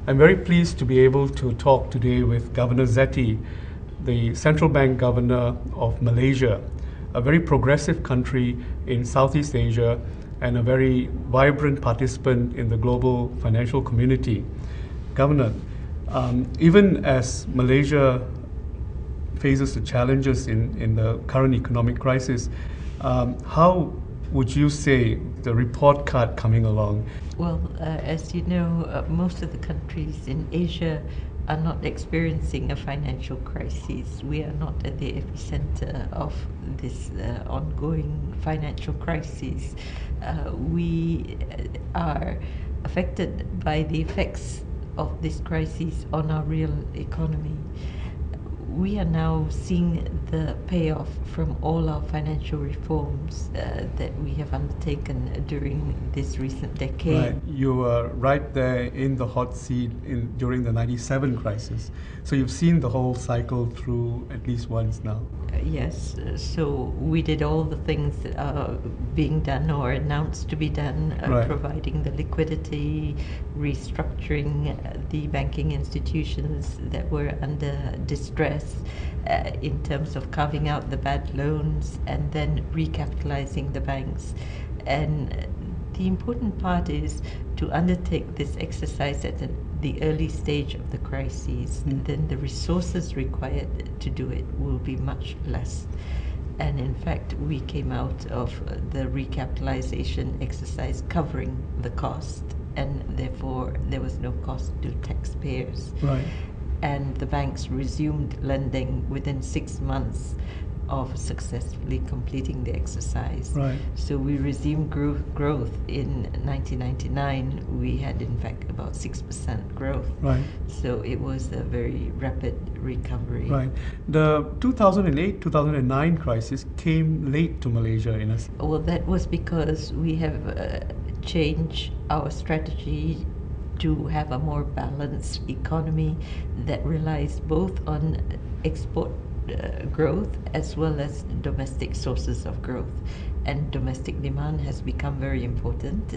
I'm very pleased to be able to talk today with Governor Zeti, the Central Bank Governor of Malaysia, a very progressive country in Southeast Asia and a very vibrant participant in the global financial community. Governor, even as Malaysia faces the challenges in the current economic crisis, how would you say the report card coming along? Well, as you know, most of the countries in Asia are not experiencing a financial crisis. We are not at the epicenter of this ongoing financial crisis. We are affected by the effects of this crisis on our real economy. We are now seeing the payoff from all our financial reforms that we have undertaken during this recent decade. Right. You were right there in the hot seat during the 97 crisis. So you've seen the whole cycle through at least once now. Yes, so we did all the things that are being done or announced to be done, Right. providing the liquidity, restructuring the banking institutions that were under distress in terms of carving out the bad loans and then recapitalizing the banks. And the important part is to undertake this exercise at the early stage of the crisis, then the resources required to do it will be much less. And in fact, we came out of the recapitalization exercise covering the cost, and therefore there was no cost to taxpayers. Right. And the banks resumed lending within 6 months of successfully completing the exercise. Right. So we resumed growth in 1999. We had in fact about 6% growth. Right. So it was a very rapid recovery. Right. The 2008-2009 crisis came late to Malaysia in a Well, that was because we have changed our strategy to have a more balanced economy that relies both on export growth as well as domestic sources of growth. And domestic demand has become very important.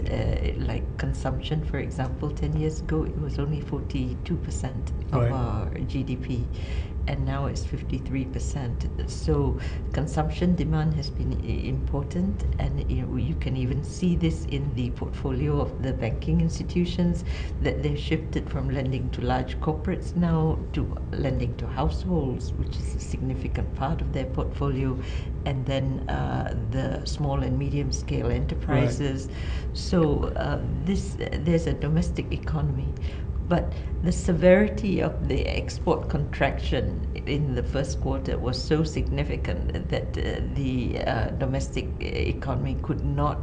Like consumption, for example, 10 years ago it was only 42% of Right. our GDP, and now it's 53%. So consumption demand has been important, and you can even see this in the portfolio of the banking institutions, that they've shifted from lending to large corporates now to lending to households, which is a significant part of their portfolio, and then the small and medium scale enterprises. Right. So there's a domestic economy. But the severity of the export contraction in the first quarter was so significant that the domestic economy could not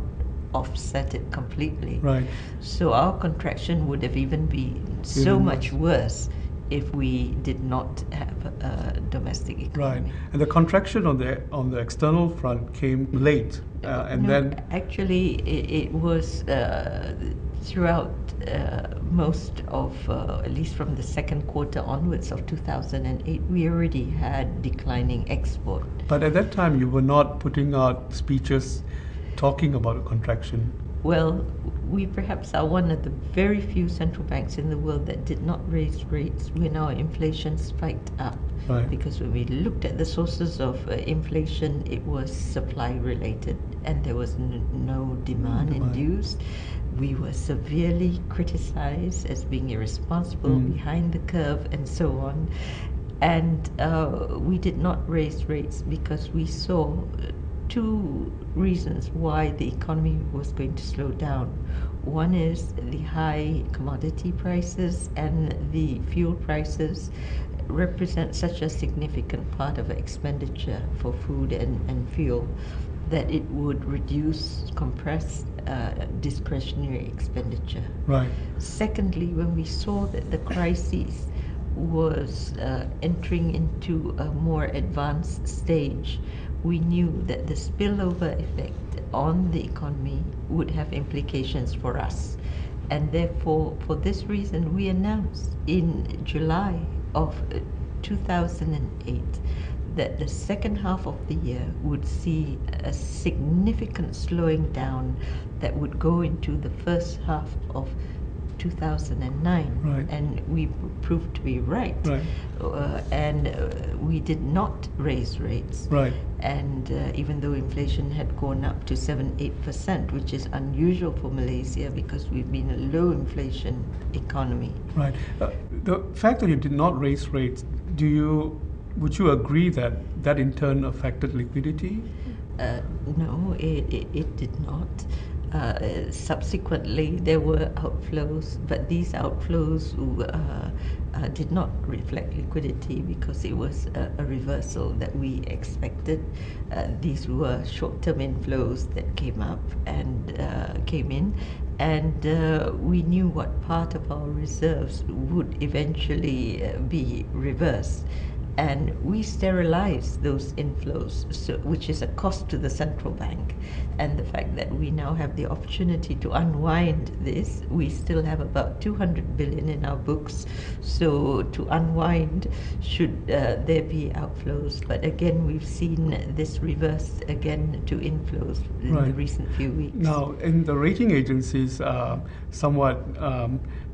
offset it completely. Right. So our contraction would have even been so much worse if we did not have a domestic economy. Right. And the contraction on the external front came late, Actually, it was throughout most of, at least from the second quarter onwards of 2008, we already had declining export. But at that time, you were not putting out speeches talking about a contraction. Well, we perhaps are one of the very few central banks in the world that did not raise rates when our inflation spiked up. Right. Because when we looked at the sources of inflation, it was supply related and there was no demand induced. We were severely criticized as being irresponsible, behind the curve, and so on. And we did not raise rates because we saw two reasons why the economy was going to slow down. One is the high commodity prices, and the fuel prices represent such a significant part of expenditure for food and fuel that it would compress discretionary expenditure. Right. Secondly, when we saw that the crisis was entering into a more advanced stage, we knew that the spillover effect on the economy would have implications for us. And therefore, for this reason, we announced in July of 2008 that the second half of the year would see a significant slowing down that would go into the first half of 2009, Right. and we proved to be right. Right. And we did not raise rates. Right. And even though inflation had gone up to 7-8%, which is unusual for Malaysia because we've been a low inflation economy. Right. The fact that you did not raise rates, would you agree that that in turn affected liquidity? No, it did not. Subsequently, there were outflows, but these outflows did not reflect liquidity because it was a reversal that we expected. These were short-term inflows that came up and came in, and we knew what part of our reserves would eventually be reversed. And we sterilize those inflows, which is a cost to the central bank. And the fact that we now have the opportunity to unwind this, we still have about 200 billion in our books. So to unwind, should there be outflows. But again, we've seen this reverse again to inflows in the recent few weeks. Now, and the rating agencies are somewhat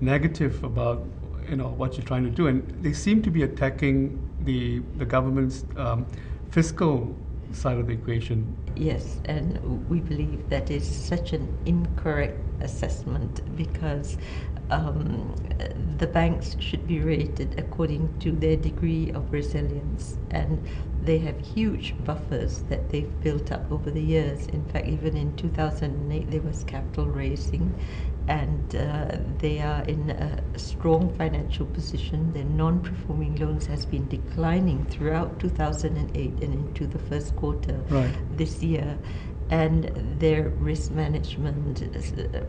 negative about what you're trying to do, and they seem to be attacking the government's fiscal side of the equation. Yes, and we believe that is such an incorrect assessment because the banks should be rated according to their degree of resilience, and they have huge buffers that they've built up over the years. In fact, even in 2008 there was capital raising, and they are in a strong financial position. Their non-performing loans has been declining throughout 2008 and into the first quarter this year. And their risk management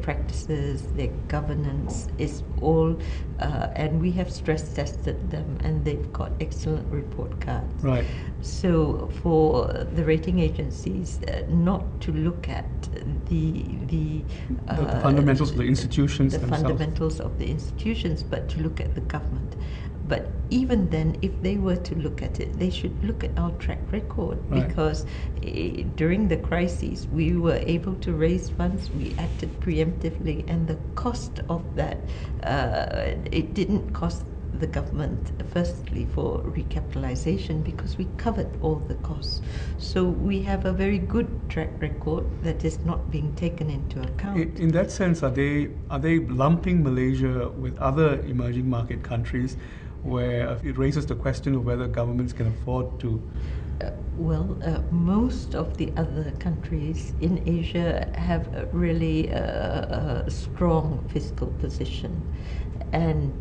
practices, their governance is all, and we have stress tested them, and they've got excellent report cards. Right. So for the rating agencies not to look at the fundamentals of the institutions themselves, fundamentals of the institutions, but to look at the government. But even then, if they were to look at it, they should look at our track record, because during the crises, we were able to raise funds, we acted preemptively, and the cost of that, it didn't cost the government, firstly, for recapitalization, because we covered all the costs. So we have a very good track record that is not being taken into account. In that sense, are they lumping Malaysia with other emerging market countries, where it raises the question of whether governments can afford to? Most of the other countries in Asia have really a strong fiscal position, and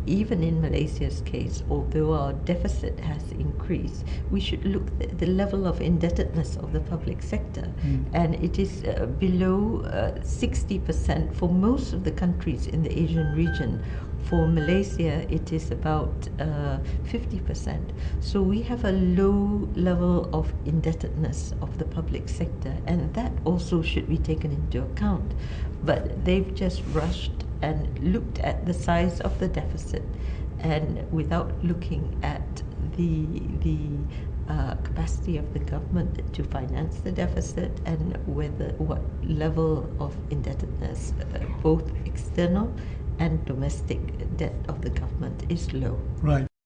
even in Malaysia's case, although our deficit has increased, we should look at the level of indebtedness of the public sector, and it is below 60% for most of the countries in the Asian region. For Malaysia, it is about 50%. So we have a low level of indebtedness of the public sector, and that also should be taken into account. But they've just rushed and looked at the size of the deficit, and without looking at the capacity of the government to finance the deficit, and what level of indebtedness, both external and domestic debt of the government, is low. Right.